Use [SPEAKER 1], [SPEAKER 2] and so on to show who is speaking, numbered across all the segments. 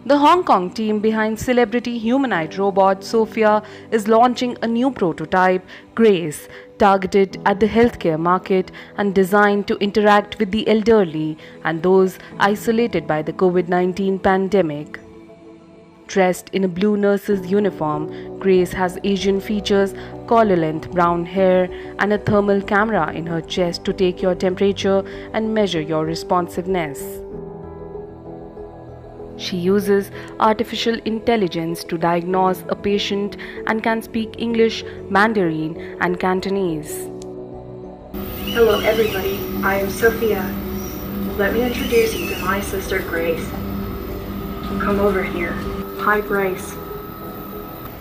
[SPEAKER 1] The Hong Kong team behind celebrity humanoid robot Sophia is launching a new prototype, Grace, targeted at the healthcare market and designed to interact with the elderly and those isolated by the COVID-19 pandemic. Dressed in a blue nurse's uniform, Grace has Asian features, collar-length brown hair, and a thermal camera in her chest to take your temperature and measure your responsiveness. She uses artificial intelligence to diagnose a patient and can speak English, Mandarin, and Cantonese.
[SPEAKER 2] Hello everybody, I am Sophia. Let me introduce you to my sister Grace. Come over here. Hi Grace.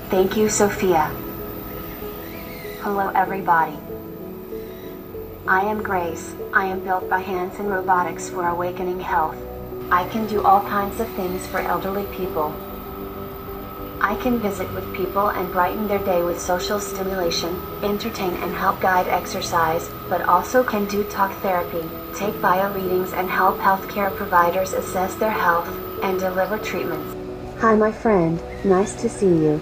[SPEAKER 3] Thank you, Sophia. Hello everybody. I am Grace. I am built by Hanson Robotics for Awakening Health. I can do all kinds of things for elderly people. I can visit with people and brighten their day with social stimulation, entertain and help guide exercise, but also can do talk therapy, take bio readings and help healthcare providers assess their health, and deliver treatments.
[SPEAKER 4] Hi my friend, nice to see you.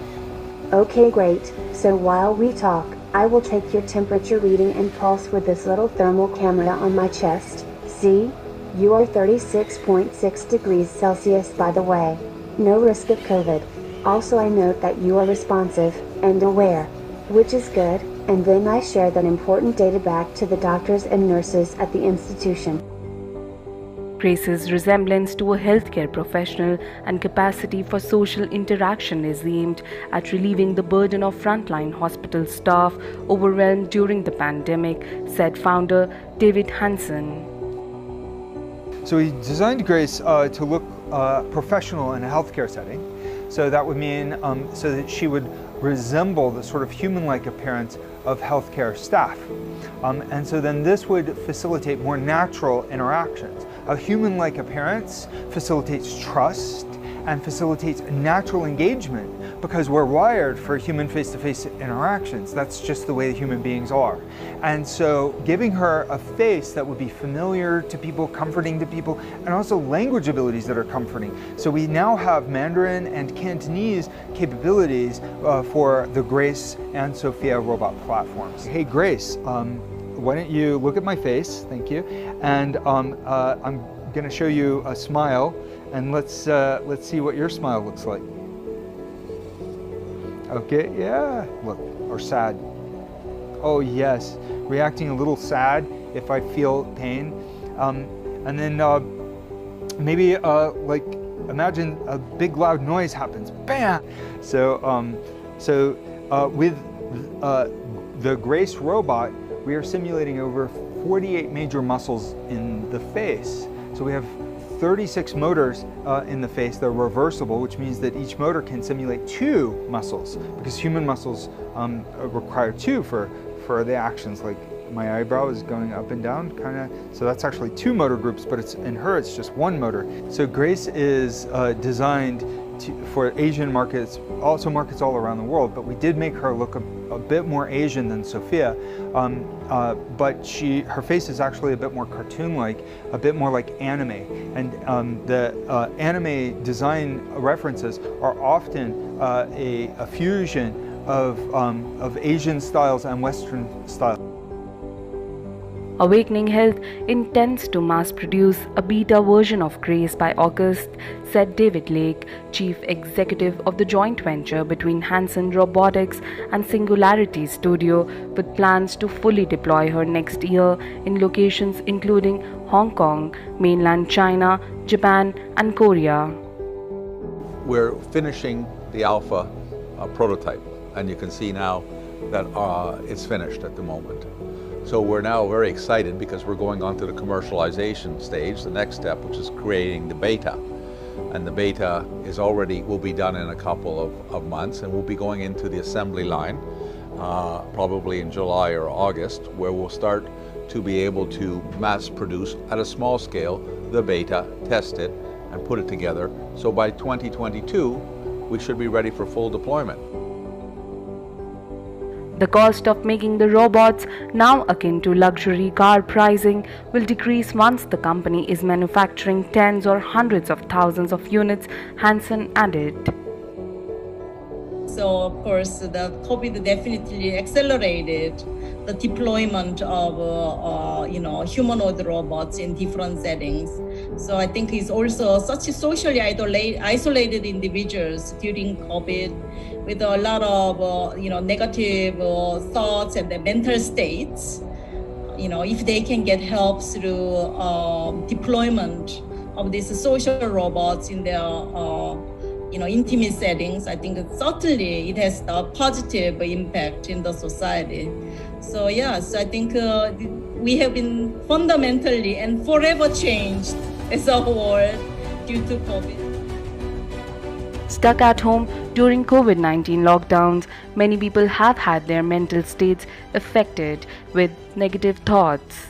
[SPEAKER 4] Okay great, so while we talk, I will take your temperature reading and pulse with this little thermal camera on my chest. See? You are 36.6 degrees Celsius by the way. No risk of COVID. Also I note that you are responsive and aware, which is good, and then I share that important data back to the doctors and nurses at the institution.
[SPEAKER 1] Grace's resemblance to a healthcare professional and capacity for social interaction is aimed at relieving the burden of frontline hospital staff overwhelmed during the pandemic, said founder David Hanson.
[SPEAKER 5] So we designed Grace to look professional in a healthcare setting. So that would mean so that she would resemble the sort of human-like appearance of healthcare staff. And so then this would facilitate more natural interactions. A human-like appearance facilitates trust and facilitates natural engagement because we're wired for human face-to-face interactions. That's just the way human beings are. And so giving her a face that would be familiar to people, comforting to people, and also language abilities that are comforting. So we now have Mandarin and Cantonese capabilities for the Grace and Sophia robot platforms. Hey Grace, why don't you look at my face, thank you, and I'm gonna show you a smile, and let's see what your smile looks like. Okay, yeah, look, or sad. Oh yes, reacting a little sad if I feel pain. And then maybe like imagine a big loud noise happens, bam! So, with the Grace robot, we are simulating over 48 major muscles in the face. So we have 36 motors in the face. They're reversible, which means that each motor can simulate 2 muscles, because human muscles require 2 for the actions, like my eyebrow is going up and down, kind of. So that's actually 2 motor groups, but in her it's just 1 motor. So Grace is designed for Asian markets, also markets all around the world, but we did make her look a bit more Asian than Sophia, but her face is actually a bit more cartoon-like, a bit more like anime, and the anime design references are often a fusion of Asian styles and Western styles.
[SPEAKER 1] Awakening Health intends to mass-produce a beta version of Grace by August, said David Lake, chief executive of the joint venture between Hanson Robotics and Singularity Studio, with plans to fully deploy her next year in locations including Hong Kong, mainland China, Japan, and Korea.
[SPEAKER 6] We're finishing the alpha prototype, and you can see now that it's finished at the moment. So we're now very excited because we're going on to the commercialization stage, the next step, which is creating the beta. And the beta will be done in a couple of months, and we'll be going into the assembly line probably in July or August, where we'll start to be able to mass produce at a small scale the beta, test it, and put it together. So by 2022, we should be ready for full deployment.
[SPEAKER 1] The cost of making the robots, now akin to luxury car pricing, will decrease once the company is manufacturing tens or hundreds of thousands of units, Hansen added.
[SPEAKER 7] So, of course, the COVID definitely accelerated the deployment of, humanoid robots in different settings. So I think it's also such a socially isolated individuals during COVID with a lot of, negative thoughts and the mental states. If they can get help through deployment of these social robots in their intimate settings, I think certainly it has a positive impact in the society. So yes, I think we have been fundamentally and forever changed as a world due to COVID.
[SPEAKER 1] Stuck at home during COVID-19 lockdowns, many people have had their mental states affected with negative thoughts.